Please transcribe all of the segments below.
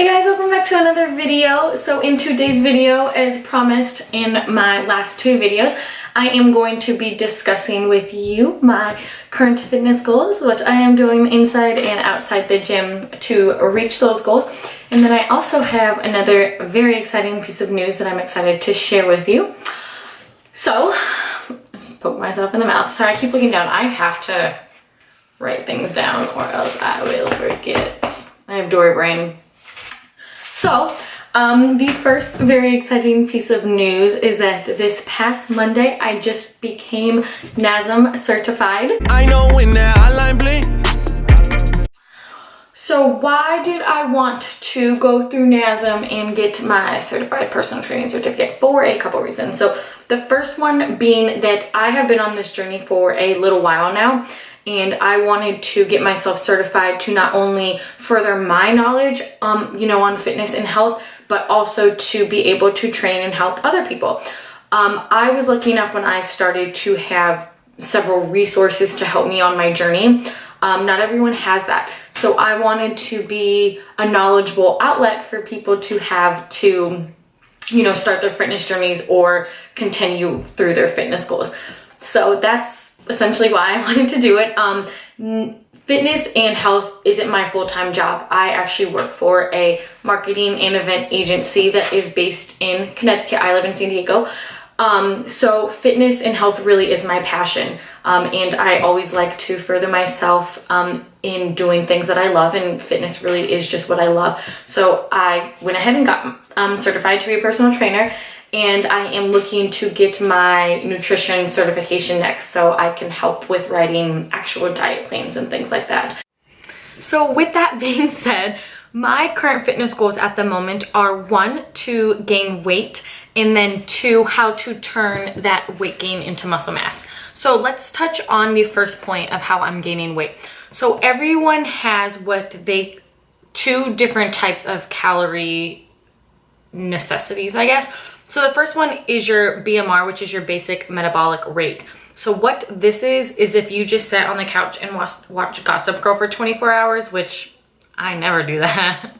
Hey guys, welcome back to another video. So in today's video, as promised in my last two videos, I am going to be discussing with you my current fitness goals, what I am doing inside and outside the gym to reach those goals. And then I also have another very exciting piece of news that I'm excited to share with you. So, I just poked myself in the mouth. Sorry, I keep looking down. I have to write things down or else I will forget. I have Dory brain. So, the first very exciting piece of news is that this past Monday, I just became NASM certified. I know when that hotline blink. So why did I want to go through NASM and get my certified personal training certificate? For a couple reasons. So the first one being that I have been on this journey for a little while now, and I wanted to get myself certified to not only further my knowledge, on fitness and health, but also to be able to train and help other people. I was lucky enough when I started to have several resources to help me on my journey. Not everyone has that. So I wanted to be a knowledgeable outlet for people to have to, start their fitness journeys or continue through their fitness goals. So that's essentially why I wanted to do it. Fitness and health isn't my full-time job. I actually work for a marketing and event agency that is based in Connecticut. I live in San Diego. So fitness and health really is my passion. And I always like to further myself in doing things that I love, and fitness really is just what I love. So I went ahead and got certified to be a personal trainer, and I am looking to get my nutrition certification next so I can help with writing actual diet plans and things like that. So with that being said, my current fitness goals at the moment are 1, to gain weight, and then 2, how to turn that weight gain into muscle mass. So let's touch on the first point of how I'm gaining weight. So everyone has two different types of calorie necessities, I guess. So the first one is your BMR, which is your basic metabolic rate. So what this is if you just sat on the couch and watch Gossip Girl for 24 hours, which I never do that.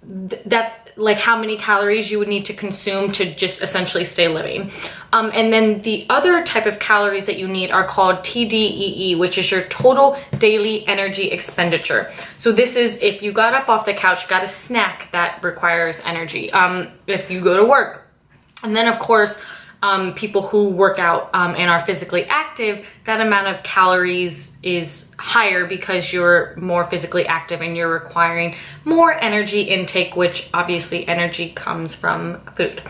That's like how many calories you would need to consume to just essentially stay living. And then the other type of calories that you need are called TDEE, which is your total daily energy expenditure. So this is if you got up off the couch, got a snack that requires energy, if you go to work. And then of course, people who work out and are physically active, that amount of calories is higher because you're more physically active and you're requiring more energy intake, which obviously energy comes from food.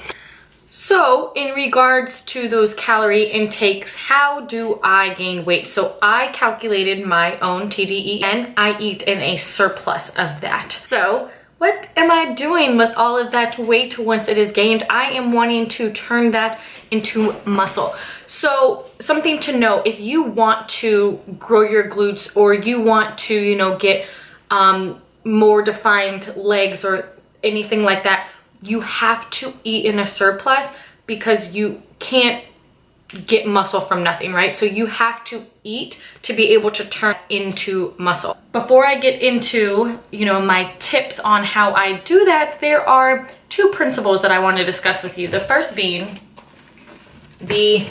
So in regards to those calorie intakes, how do I gain weight? So I calculated my own TDE and I eat in a surplus of that. So what am I doing with all of that weight once it is gained? I am wanting to turn that into muscle. So something to know, if you want to grow your glutes or you want to, get more defined legs or anything like that, you have to eat in a surplus because you can't get muscle from nothing, right? So you have to eat to be able to turn into muscle. Before I get into, my tips on how I do that, there are 2 principles that I want to discuss with you. The first being the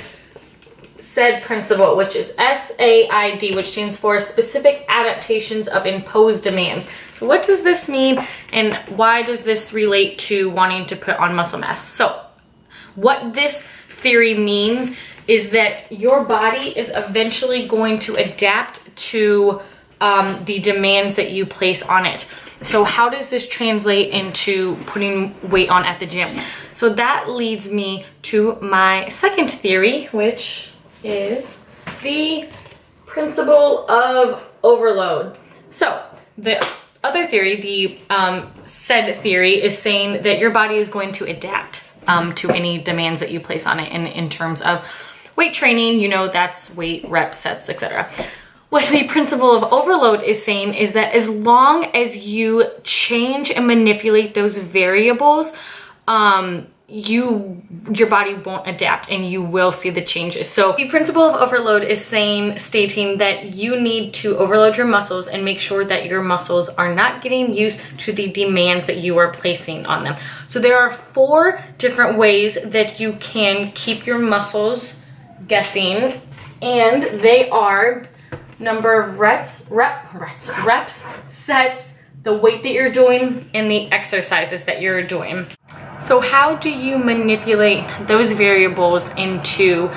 SAID principle, which is SAID, which stands for specific adaptations of imposed demands. So what does this mean and why does this relate to wanting to put on muscle mass? So what this theory means is that your body is eventually going to adapt to the demands that you place on it. So how does this translate into putting weight on at the gym? So that leads me to my second theory, which is the principle of overload. So the other theory, the SAID theory, is saying that your body is going to adapt to any demands that you place on it in terms of weight training, that's weight, reps, sets, etc. What the principle of overload is saying is that as long as you change and manipulate those variables, your body won't adapt and you will see the changes. So the principle of overload is stating that you need to overload your muscles and make sure that your muscles are not getting used to the demands that you are placing on them. So there are 4 different ways that you can keep your muscles guessing, and they are number of reps, sets, the weight that you're doing, and the exercises that you're doing. So how do you manipulate those variables into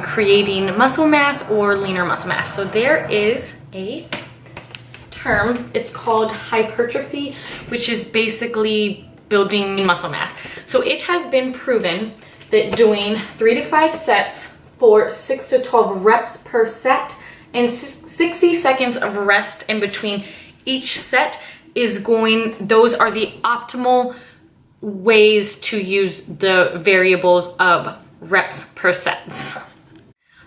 creating muscle mass or leaner muscle mass? So there is a term, it's called hypertrophy, which is basically building muscle mass. So it has been proven that doing 3 to 5 sets for 6 to 12 reps per set and 60 seconds of rest in between each set those are the optimal ways to use the variables of reps per sets.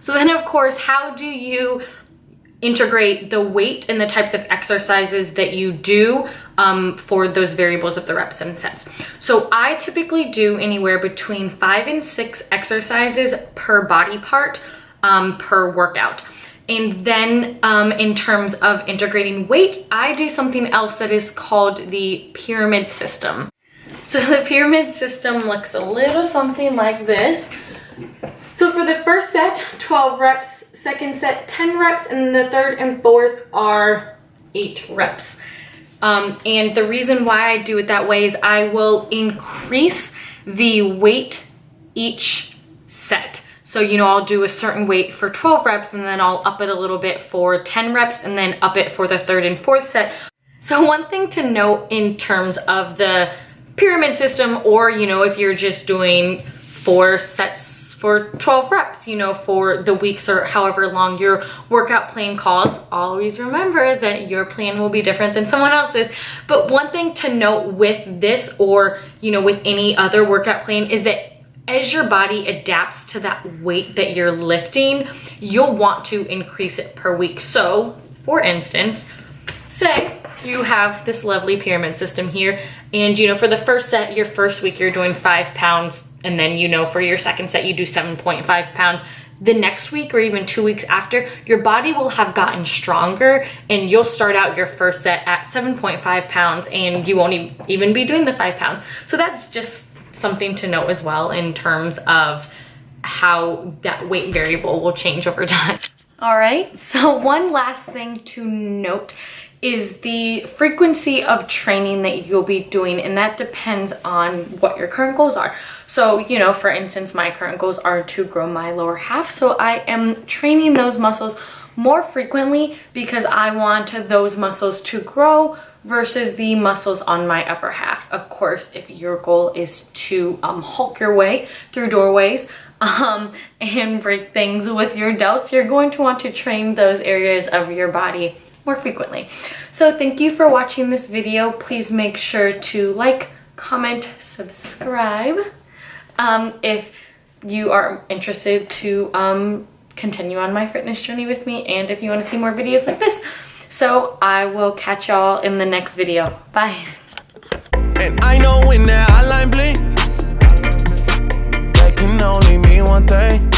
So then of course, how do you integrate the weight and the types of exercises that you do for those variables of the reps and sets? So I typically do anywhere between 5 and 6 exercises per body part per workout. And then in terms of integrating weight, I do something else that is called the pyramid system. So the pyramid system looks a little something like this. So for the first set, 12 reps, second set, 10 reps, and the third and fourth are 8 reps. And the reason why I do it that way is I will increase the weight each set. So, I'll do a certain weight for 12 reps and then I'll up it a little bit for 10 reps and then up it for the third and fourth set. So one thing to note in terms of the pyramid system, or, if you're just doing 4 sets for 12 reps, for the weeks or however long your workout plan calls, always remember that your plan will be different than someone else's. But one thing to note with this, or, with any other workout plan, is that as your body adapts to that weight that you're lifting, you'll want to increase it per week. So, for instance, say you have this lovely pyramid system here, and for the first set, your first week, you're doing 5 pounds, and then for your second set, you do 7.5 pounds. The next week or even 2 weeks after, your body will have gotten stronger and you'll start out your first set at 7.5 pounds and you won't even be doing the 5 pounds. So that's just something to note as well in terms of how that weight variable will change over time. All right, so one last thing to note is the frequency of training that you'll be doing, and that depends on what your current goals are. So, for instance, my current goals are to grow my lower half, so I am training those muscles more frequently because I want those muscles to grow versus the muscles on my upper half. Of course, if your goal is to hulk your way through doorways and break things with your delts, you're going to want to train those areas of your body more frequently. So thank you for watching this video. Please make sure to like, comment, subscribe if you are interested to continue on my fitness journey with me, and if you want to see more videos like this. So I will catch y'all in the next video. Bye. And I know when that hotline blink, that can only mean one thing.